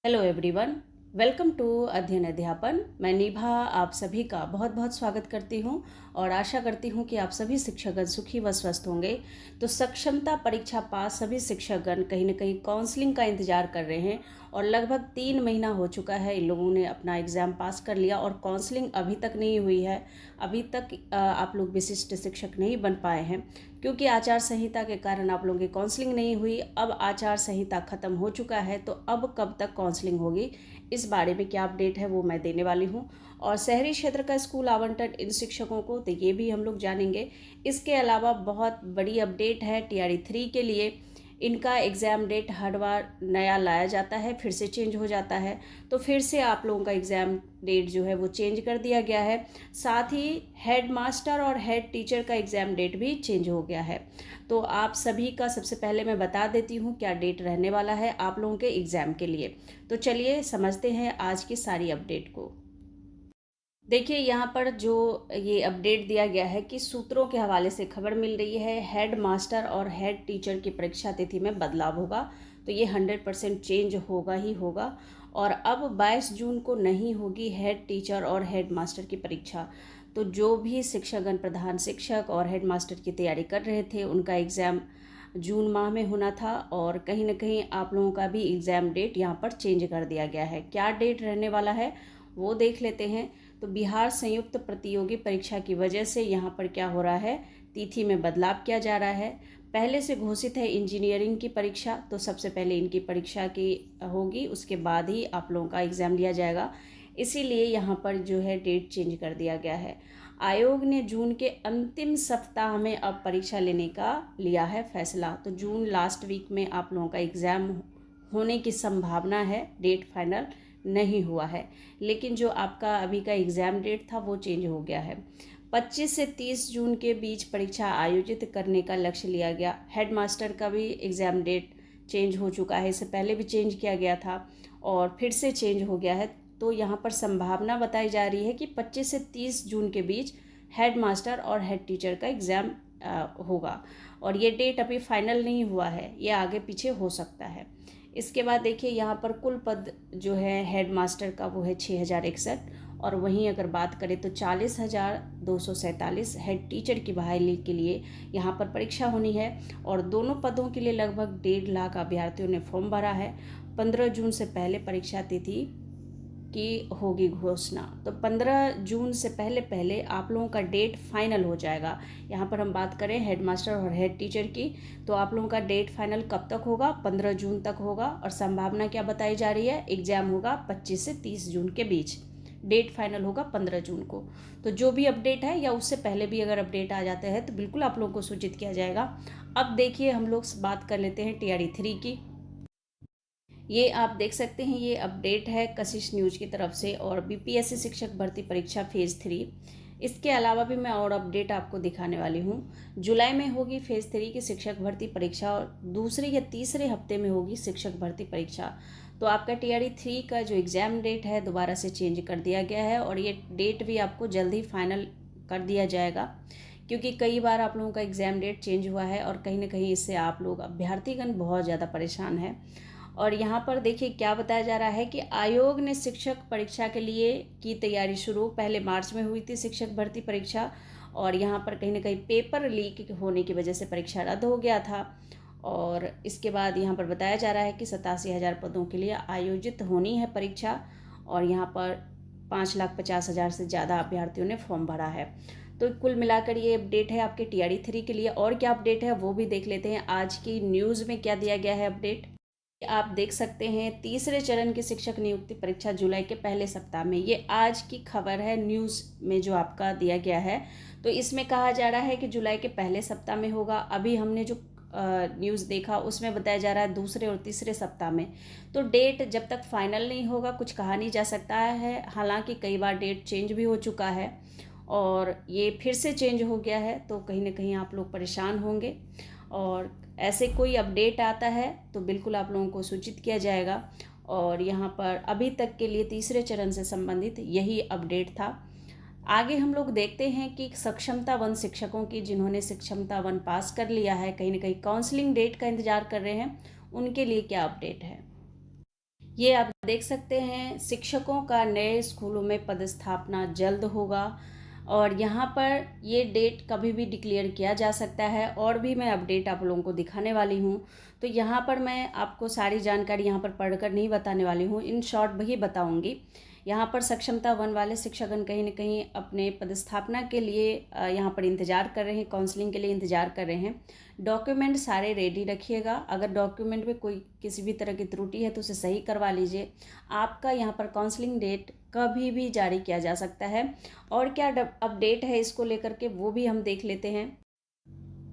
Hello everyone, welcome to अध्ययन अध्यापन। मैं निभा आप सभी का बहुत बहुत स्वागत करती हूं और आशा करती हूं कि आप सभी शिक्षकगण सुखी व स्वस्थ होंगे। तो सक्षमता परीक्षा पास सभी शिक्षकगण कहीं न कहीं काउंसलिंग का इंतजार कर रहे हैं और लगभग 3 महीना हो चुका है इन लोगों ने अपना एग्ज़ाम पास कर लिया और काउंसलिंग अभी तक नहीं हुई है। अभी तक आप लोग विशिष्ट शिक्षक नहीं बन पाए हैं क्योंकि आचार संहिता के कारण आप लोगों की काउंसलिंग नहीं हुई। अब आचार संहिता ख़त्म हो चुका है तो अब कब तक काउंसलिंग होगी, इस बारे में क्या अपडेट है वो मैं देने वाली हूँ। और शहरी क्षेत्र का स्कूल आवंटन इन शिक्षकों को, तो ये भी हम लोग जानेंगे। इसके अलावा बहुत बड़ी अपडेट है TRE 3 के लिए। इनका एग्ज़ाम डेट हर बार नया लाया जाता है, फिर से चेंज हो जाता है, तो फिर से आप लोगों का एग्ज़ाम डेट जो है वो चेंज कर दिया गया है। साथ ही हेड मास्टर और हेड टीचर का एग्ज़ाम डेट भी चेंज हो गया है। तो आप सभी का सबसे पहले मैं बता देती हूँ क्या डेट रहने वाला है आप लोगों के एग्ज़ाम के लिए। तो चलिए समझते हैं आज की सारी अपडेट को। देखिए यहाँ पर जो ये अपडेट दिया गया है कि सूत्रों के हवाले से खबर मिल रही है, हेड मास्टर और हेड टीचर की परीक्षा तिथि में बदलाव होगा। तो ये 100% चेंज होगा ही होगा। और अब 22 जून को नहीं होगी हेड टीचर और हेड मास्टर की परीक्षा। तो जो भी शिक्षकगण प्रधान शिक्षक और हेड मास्टर की तैयारी कर रहे थे उनका एग्ज़ाम जून माह में होना था और कहीं ना कहीं आप लोगों का भी एग्ज़ाम डेट यहाँ पर चेंज कर दिया गया है। क्या डेट रहने वाला है वो देख लेते हैं। तो बिहार संयुक्त प्रतियोगी परीक्षा की वजह से यहाँ पर क्या हो रहा है, तिथि में बदलाव किया जा रहा है। पहले से घोषित है इंजीनियरिंग की परीक्षा, तो सबसे पहले इनकी परीक्षा की होगी, उसके बाद ही आप लोगों का एग्ज़ाम लिया जाएगा। इसीलिए यहाँ पर जो है डेट चेंज कर दिया गया है। आयोग ने जून के अंतिम सप्ताह में अब परीक्षा लेने का लिया है फैसला। तो जून लास्ट वीक में आप लोगों का एग्ज़ाम होने की संभावना है, डेट फाइनल नहीं हुआ है। लेकिन जो आपका अभी का एग्ज़ाम डेट था वो चेंज हो गया है। 25 से 30 जून के बीच परीक्षा आयोजित करने का लक्ष्य लिया गया। हेड मास्टर का भी एग्ज़ाम डेट चेंज हो चुका है, इससे पहले भी चेंज किया गया था और फिर से चेंज हो गया है। तो यहाँ पर संभावना बताई जा रही है कि 25 से 30 जून के बीच हेड मास्टर और हेड टीचर का एग्ज़ाम होगा। और ये डेट अभी फाइनल नहीं हुआ है, ये आगे पीछे हो सकता है। इसके बाद देखिए यहाँ पर कुल पद जो है हेड मास्टर का वो है 6061 और वहीं अगर बात करें तो 40,247 हेड टीचर की बहाली के लिए यहाँ पर परीक्षा होनी है। और दोनों पदों के लिए लगभग 1.5 लाख अभ्यर्थियों ने फॉर्म भरा है। 15 जून से पहले परीक्षा तिथि की होगी घोषणा। तो 15 जून से पहले पहले आप लोगों का डेट फाइनल हो जाएगा। यहाँ पर हम बात करें हेड मास्टर और हेड टीचर की, तो आप लोगों का डेट फाइनल कब तक होगा, 15 जून तक होगा। और संभावना क्या बताई जा रही है, एग्ज़ाम होगा 25 से 30 जून के बीच, डेट फाइनल होगा 15 जून को। तो जो भी अपडेट है या उससे पहले भी अगर अपडेट आ जाते हैं तो बिल्कुल आप लोगों को सूचित किया जाएगा। अब देखिए हम लोग बात कर लेते हैं TRE 3 की। ये आप देख सकते हैं, ये अपडेट है कशिश न्यूज़ की तरफ से और BPSC शिक्षक भर्ती परीक्षा फेज़ 3। इसके अलावा भी मैं और अपडेट आपको दिखाने वाली हूँ। जुलाई में होगी फेज़ 3 की शिक्षक भर्ती परीक्षा और दूसरे या तीसरे हफ्ते में होगी शिक्षक भर्ती परीक्षा। तो आपका TRE 3 का जो एग्ज़ाम डेट है दोबारा से चेंज कर दिया गया है और ये डेट भी आपको जल्द ही फाइनल कर दिया जाएगा, क्योंकि कई बार आप लोगों का एग्ज़ाम डेट चेंज हुआ है और कहीं ना कहीं इससे आप लोग अभ्यर्थीगण बहुत ज़्यादा परेशान हैं। और यहाँ पर देखिए क्या बताया जा रहा है कि आयोग ने शिक्षक परीक्षा के लिए की तैयारी शुरू। पहले मार्च में हुई थी शिक्षक भर्ती परीक्षा और यहाँ पर कहीं ना कहीं पेपर लीक होने की वजह से परीक्षा रद्द हो गया था। और इसके बाद यहाँ पर बताया जा रहा है कि 87,000 पदों के लिए आयोजित होनी है परीक्षा और यहाँ पर 5,50,000 से ज़्यादा अभ्यर्थियों ने फॉर्म भरा है। तो कुल मिलाकर ये अपडेट है आपके TRE 3 के लिए। और क्या अपडेट है वो भी देख लेते हैं। आज की न्यूज़ में क्या दिया गया है अपडेट, आप देख सकते हैं। तीसरे चरण की शिक्षक नियुक्ति परीक्षा जुलाई के पहले सप्ताह में, ये आज की खबर है न्यूज़ में जो आपका दिया गया है। तो इसमें कहा जा रहा है कि जुलाई के पहले सप्ताह में होगा। अभी हमने जो न्यूज़ देखा उसमें बताया जा रहा है दूसरे और तीसरे सप्ताह में। तो डेट जब तक फाइनल नहीं होगा कुछ कहा नहीं जा सकता है। हालांकि कई बार डेट चेंज भी हो चुका है और ये फिर से चेंज हो गया है, तो कहीं ना कहीं आप लोग परेशान होंगे। और ऐसे कोई अपडेट आता है तो बिल्कुल आप लोगों को सूचित किया जाएगा। और यहाँ पर अभी तक के लिए तीसरे चरण से संबंधित यही अपडेट था। आगे हम लोग देखते हैं कि सक्षमता 1 शिक्षकों की जिन्होंने सक्षमता 1 पास कर लिया है, कहीं ना कहीं काउंसलिंग डेट का इंतज़ार कर रहे हैं, उनके लिए क्या अपडेट है। ये आप देख सकते हैं, शिक्षकों का नए स्कूलों में पदस्थापना जल्द होगा और यहाँ पर ये डेट कभी भी डिक्लेयर किया जा सकता है। और भी मैं अपडेट आप लोगों को दिखाने वाली हूँ। तो यहाँ पर मैं आपको सारी जानकारी यहाँ पर पढ़कर नहीं बताने वाली हूँ, इन शॉर्ट भी बताऊँगी। यहाँ पर सक्षमता 1 वाले शिक्षकगण कहीं ना कहीं अपने पदस्थापना के लिए यहाँ पर इंतज़ार कर रहे हैं, काउंसलिंग के लिए इंतज़ार कर रहे हैं। डॉक्यूमेंट सारे रेडी रखिएगा। अगर डॉक्यूमेंट में कोई किसी भी तरह की त्रुटि है तो उसे सही करवा लीजिए। आपका यहाँ पर काउंसलिंग डेट कभी भी जारी किया जा सकता है। और क्या अपडेट है इसको लेकर के वो भी हम देख लेते हैं।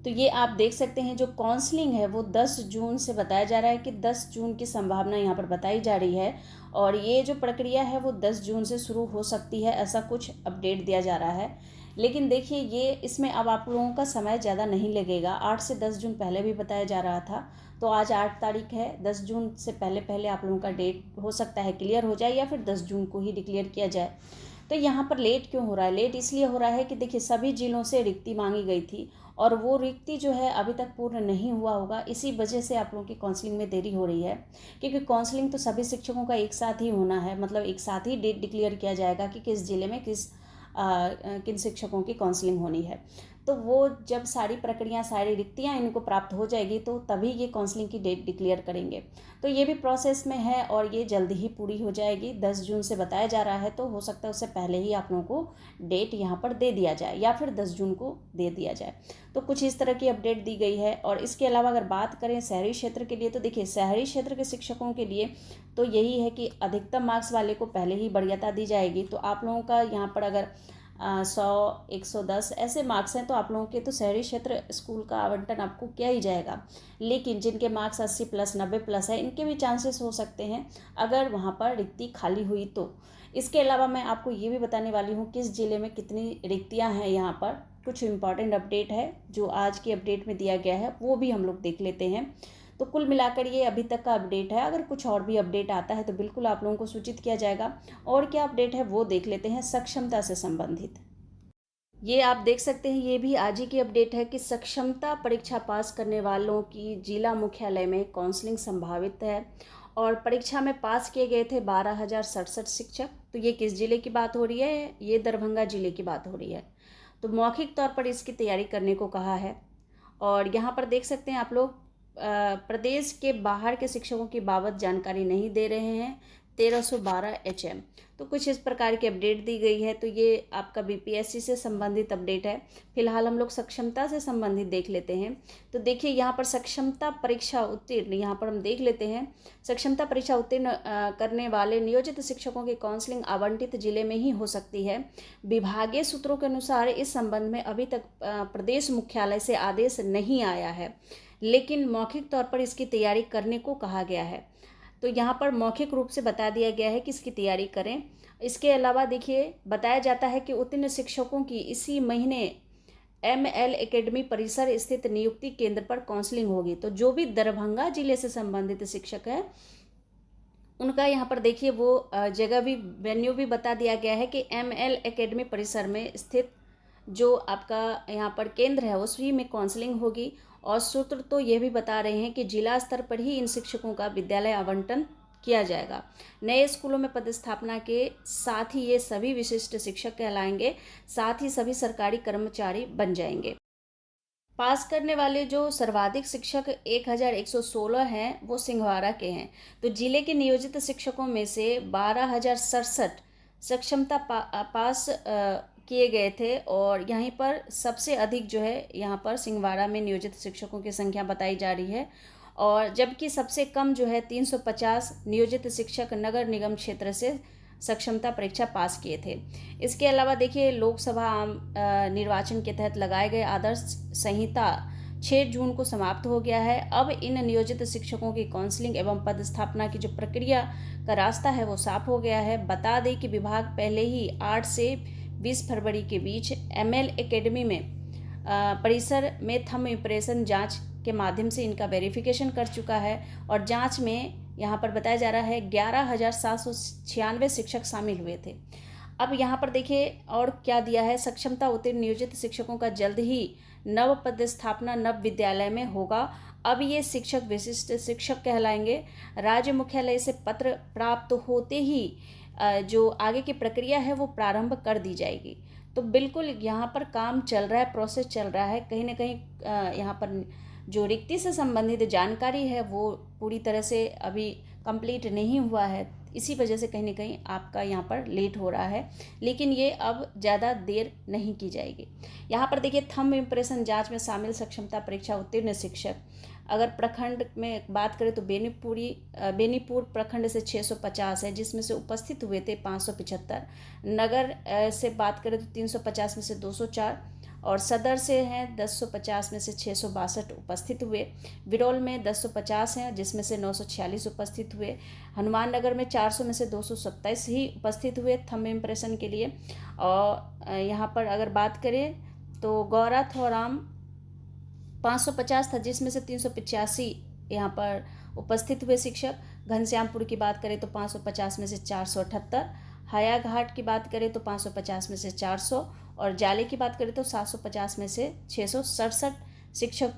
तो ये आप देख सकते हैं, जो काउंसलिंग है वो 10 जून से बताया जा रहा है कि 10 जून की संभावना यहाँ पर बताई जा रही है। और ये जो प्रक्रिया है वो 10 जून से शुरू हो सकती है, ऐसा कुछ अपडेट दिया जा रहा है। लेकिन देखिए, ये इसमें अब आप लोगों का समय ज़्यादा नहीं लगेगा। 8 से 10 जून पहले भी बताया जा रहा था, तो आज 8 तारीख है। 10 जून से पहले पहले आप लोगों का डेट हो सकता है क्लियर हो जाए, या फिर 10 जून को ही डिक्लेयर किया जाए। तो यहाँ पर लेट क्यों हो रहा है? लेट इसलिए हो रहा है कि देखिए, सभी जिलों से रिक्ति मांगी गई थी और वो रिक्ति जो है अभी तक पूर्ण नहीं हुआ होगा। इसी वजह से आप लोगों की काउंसलिंग में देरी हो रही है, क्योंकि काउंसलिंग तो सभी शिक्षकों का एक साथ ही होना है। मतलब एक साथ ही डेट डिक्लेयर किया जाएगा कि किस जिले में किन शिक्षकों की काउंसलिंग होनी है। तो वो जब सारी प्रक्रिया, सारी रिक्तियाँ इनको प्राप्त हो जाएगी तो तभी ये काउंसलिंग की डेट डिक्लेयर करेंगे। तो ये भी प्रोसेस में है और ये जल्दी ही पूरी हो जाएगी। 10 जून से बताया जा रहा है, तो हो सकता है उससे पहले ही आप लोगों को डेट यहाँ पर दे दिया जाए, या फिर 10 जून को दे दिया जाए। तो कुछ इस तरह की अपडेट दी गई है। और इसके अलावा अगर बात करें शहरी क्षेत्र के लिए, तो देखिए, शहरी क्षेत्र के शिक्षकों के लिए तो यही है कि अधिकतम मार्क्स वाले को पहले ही वरीयता दी जाएगी। तो आप लोगों का यहाँ पर अगर 100, 110 ऐसे मार्क्स हैं तो आप लोगों के तो शहरी क्षेत्र स्कूल का आवंटन आपको किया ही जाएगा। लेकिन जिनके मार्क्स 80 प्लस, 90 प्लस है, इनके भी चांसेस हो सकते हैं अगर वहाँ पर रिक्ति खाली हुई तो। इसके अलावा मैं आपको ये भी बताने वाली हूँ किस जिले में कितनी रिक्तियाँ हैं। यहाँ पर कुछ इंपॉर्टेंट अपडेट है जो आज की अपडेट में दिया गया है, वो भी हम लोग देख लेते हैं। तो कुल मिलाकर ये अभी तक का अपडेट है। अगर कुछ और भी अपडेट आता है तो बिल्कुल आप लोगों को सूचित किया जाएगा। और क्या अपडेट है वो देख लेते हैं सक्षमता से संबंधित। ये आप देख सकते हैं, ये भी आज ही की अपडेट है कि सक्षमता परीक्षा पास करने वालों की जिला मुख्यालय में काउंसलिंग संभावित है। और परीक्षा में पास किए गए थे 12,067 शिक्षक। तो ये किस जिले की बात हो रही है? ये दरभंगा जिले की बात हो रही है। तो मौखिक तौर पर इसकी तैयारी करने को कहा है। और यहाँ पर देख सकते हैं आप लोग, प्रदेश के बाहर के शिक्षकों की बाबत जानकारी नहीं दे रहे हैं। 1312 HM। तो कुछ इस प्रकार की अपडेट दी गई है। तो ये आपका बीपीएससी से संबंधित अपडेट है। फिलहाल हम लोग सक्षमता से संबंधित देख लेते हैं। तो देखिए, यहाँ पर सक्षमता परीक्षा उत्तीर्ण, यहाँ पर हम देख लेते हैं, सक्षमता परीक्षा उत्तीर्ण करने वाले नियोजित शिक्षकों की काउंसलिंग आवंटित जिले में ही हो सकती है। विभागीय सूत्रों के अनुसार इस संबंध में अभी तक प्रदेश मुख्यालय से आदेश नहीं आया है, लेकिन मौखिक तौर पर इसकी तैयारी करने को कहा गया है। तो यहाँ पर मौखिक रूप से बता दिया गया है कि इसकी तैयारी करें। इसके अलावा देखिए, बताया जाता है कि उत्तीर्ण शिक्षकों की इसी महीने ML एकेडमी परिसर स्थित नियुक्ति केंद्र पर काउंसलिंग होगी। तो जो भी दरभंगा जिले से संबंधित शिक्षक है उनका यहाँ पर देखिए वो जगह भी, वेन्यू भी बता दिया गया है कि ML एकेडमी परिसर में स्थित जो आपका यहाँ पर केंद्र है उसी में काउंसलिंग होगी। और सूत्र तो ये भी बता रहे हैं कि जिला स्तर पर ही इन शिक्षकों का विद्यालय आवंटन किया जाएगा। नए स्कूलों में पदस्थापना के साथ ही ये सभी विशिष्ट शिक्षक कहलाएंगे, साथ ही सभी सरकारी कर्मचारी बन जाएंगे। पास करने वाले जो सर्वाधिक शिक्षक 1116 हैं वो सिंहवाड़ा के हैं। तो जिले के नियोजित शिक्षकों में से 12,067 सक्षमता पास किए गए थे। और यहीं पर सबसे अधिक जो है यहाँ पर सिंहवाड़ा में नियोजित शिक्षकों की संख्या बताई जा रही है। और जबकि सबसे कम जो है 350 नियोजित शिक्षक नगर निगम क्षेत्र से सक्षमता परीक्षा पास किए थे। इसके अलावा देखिए, लोकसभा आम निर्वाचन के तहत लगाए गए आदर्श संहिता 6 जून को समाप्त हो गया है। अब इन नियोजित शिक्षकों की काउंसलिंग एवं पदस्थापना की जो प्रक्रिया का रास्ता है वो साफ हो गया है। बता दें कि विभाग पहले ही 8 से 20 फरवरी के बीच ML एकेडमी में परिसर में थंब इम्प्रेशन जांच के माध्यम से इनका वेरिफिकेशन कर चुका है। और जांच में यहाँ पर बताया जा रहा है 11,796 शिक्षक शामिल हुए थे। अब यहाँ पर देखिए और क्या दिया है, सक्षमता उत्तीर्ण नियोजित शिक्षकों का जल्द ही नव पदस्थापना नव विद्यालय में होगा। अब ये शिक्षक विशिष्ट शिक्षक कहलाएंगे। राज्य मुख्यालय से पत्र प्राप्त होते ही जो आगे की प्रक्रिया है वो प्रारंभ कर दी जाएगी। तो बिल्कुल यहाँ पर काम चल रहा है, प्रोसेस चल रहा है। कहीं ना कहीं यहाँ पर जो रिक्ति से संबंधित जानकारी है वो पूरी तरह से अभी कंप्लीट नहीं हुआ है, इसी वजह से कहीं ना कहीं आपका यहाँ पर लेट हो रहा है, लेकिन ये अब ज़्यादा देर नहीं की जाएगी। यहाँ पर देखिए, थंब इम्प्रेशन जांच में शामिल सक्षमता परीक्षा उत्तीर्ण शिक्षक, अगर प्रखंड में बात करें तो बेनीपुर प्रखंड से 650 है, जिसमें से उपस्थित हुए थे 575। नगर से बात करें तो 350 में से 204, और सदर से हैं 1050 में से 662 उपस्थित हुए। विरौल में 1050 हैं, जिसमें से 946 उपस्थित हुए। हनुमान नगर में 400 में से 227 ही उपस्थित हुए थंब इम्प्रेशन के लिए। और यहाँ पर अगर बात करें तो गौरा थोराम 550 था, जिसमें से 385 यहाँ पर उपस्थित हुए शिक्षक। घनश्यामपुर की बात करें तो 550 में से 478, हायाघाट की बात करें तो 550 में से 400, और जाले की बात करें तो 750 में से 667 शिक्षक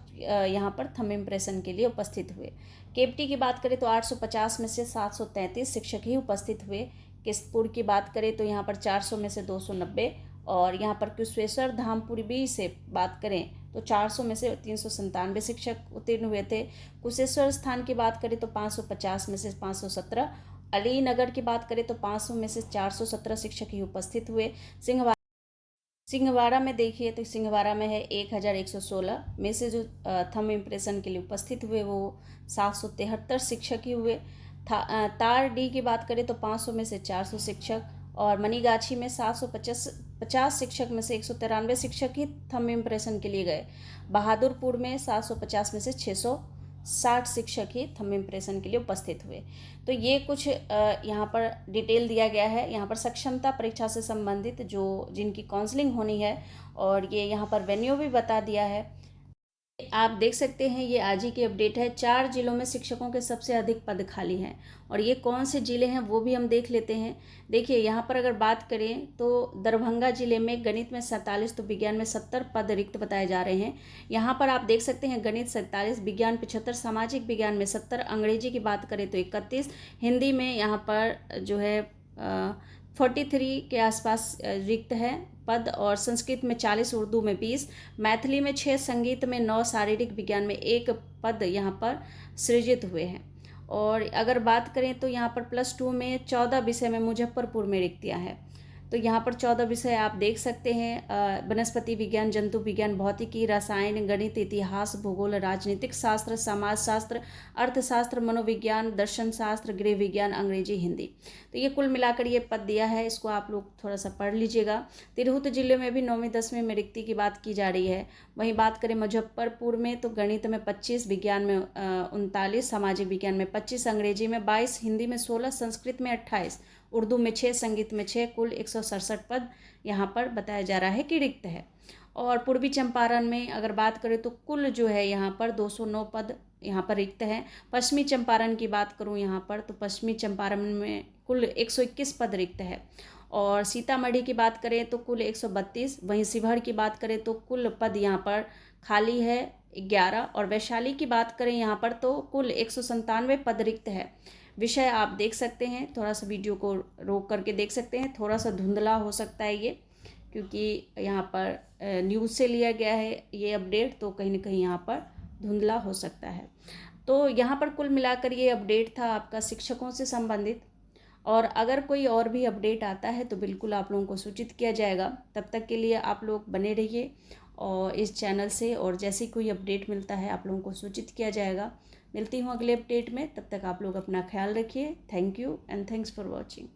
यहाँ पर थंब इम्प्रेशन के लिए उपस्थित हुए। केवटी की बात करें तो 850 में से 733 शिक्षक ही उपस्थित हुए। किस्तपुर की बात करें तो यहाँ पर 400 में से 290, और यहाँ पर कुशेश्वर धामपुर भी से बात करें तो 400 में से 397 शिक्षक उत्तीर्ण हुए थे। कुशेश्वर स्थान की बात करें तो 550 में से 517। अलीनगर की बात करें तो 500 में से 417 शिक्षक ही उपस्थित हुए। सिंहवाड़ा में देखिए तो सिंहवाड़ा में है 1116 में से जो थंब इम्प्रेशन के लिए उपस्थित हुए वो 773 शिक्षक ही हुए। तार डी की बात करें तो 500 में से 400 शिक्षक, और मनीगाछी में 750 शिक्षक में से 193 शिक्षक ही थंब इम्प्रेशन के लिए गए। बहादुरपुर में 750 में से 660 शिक्षक ही थंब इम्प्रेशन के लिए उपस्थित हुए। तो ये कुछ यहाँ पर डिटेल दिया गया है। यहाँ पर सक्षमता परीक्षा से संबंधित जिनकी काउंसलिंग होनी है, और ये यहाँ पर वेन्यू भी बता दिया है। आप देख सकते हैं, ये आज ही की अपडेट है। 4 जिलों में शिक्षकों के सबसे अधिक पद खाली हैं, और ये कौन से जिले हैं वो भी हम देख लेते हैं। देखिए, यहाँ पर अगर बात करें तो दरभंगा जिले में गणित में 47, तो विज्ञान में 70 पद रिक्त बताए जा रहे हैं। यहाँ पर आप देख सकते हैं, गणित 47, विज्ञान 75, सामाजिक विज्ञान में 70, अंग्रेजी की बात करें तो 31, हिंदी में यहाँ पर जो है 43 के आसपास रिक्त है पद, और संस्कृत में 40, उर्दू में 20, मैथिली में 6, संगीत में 9, शारीरिक विज्ञान में 1 पद यहाँ पर सृजित हुए हैं। और अगर बात करें तो यहाँ पर +2 में 14 विषय में मुजफ्फरपुर में रिक्तियाँ हैं। तो यहाँ पर 14 विषय आप देख सकते हैं, वनस्पति विज्ञान, जंतु विज्ञान, भौतिकी, रसायन, गणित, इतिहास, भूगोल, राजनीतिक शास्त्र, समाजशास्त्र, अर्थशास्त्र, मनोविज्ञान, दर्शन शास्त्र, गृह विज्ञान, अंग्रेजी, हिंदी। तो ये कुल मिलाकर ये पद दिया है, इसको आप लोग थोड़ा सा पढ़ लीजिएगा। तिरहुत जिले में भी 9वीं 10वीं में रिक्ति की बात की जा रही है। वहीं बात करें मुजफ्फरपुर में तो गणित में 25, विज्ञान में 39, सामाजिक विज्ञान में 25, अंग्रेजी में 22, हिंदी में 16, संस्कृत में 28, उर्दू में 6, संगीत में 6, कुल 167 पद यहाँ पर बताया जा रहा है कि रिक्त है। और पूर्वी चंपारण में अगर बात करें तो कुल जो है यहाँ पर 209 पद यहाँ पर रिक्त हैं। पश्चिमी चंपारण की बात करूँ यहाँ पर तो पश्चिमी चंपारण में कुल 121 पद रिक्त है। और सीतामढ़ी की बात करें तो कुल 132, वहीं शिवहर की बात करें तो कुल पद यहाँ पर खाली है 11, और वैशाली की बात करें यहाँ पर तो कुल 197 पद रिक्त है। विषय आप देख सकते हैं, थोड़ा सा वीडियो को रोक करके देख सकते हैं, थोड़ा सा धुंधला हो सकता है ये, क्योंकि यहाँ पर न्यूज़ से लिया गया है ये अपडेट, तो कहीं ना कहीं यहाँ पर धुंधला हो सकता है। तो यहाँ पर कुल मिलाकर ये अपडेट था आपका शिक्षकों से संबंधित, और अगर कोई और भी अपडेट आता है तो बिल्कुल आप लोगों को सूचित किया जाएगा। तब तक के लिए आप लोग बने रहिए और इस चैनल से, और जैसे कोई अपडेट मिलता है आप लोगों को सूचित किया जाएगा। मिलती हूँ अगले अपडेट में, तब तक आप लोग अपना ख्याल रखिए। Thank you and thanks for watching.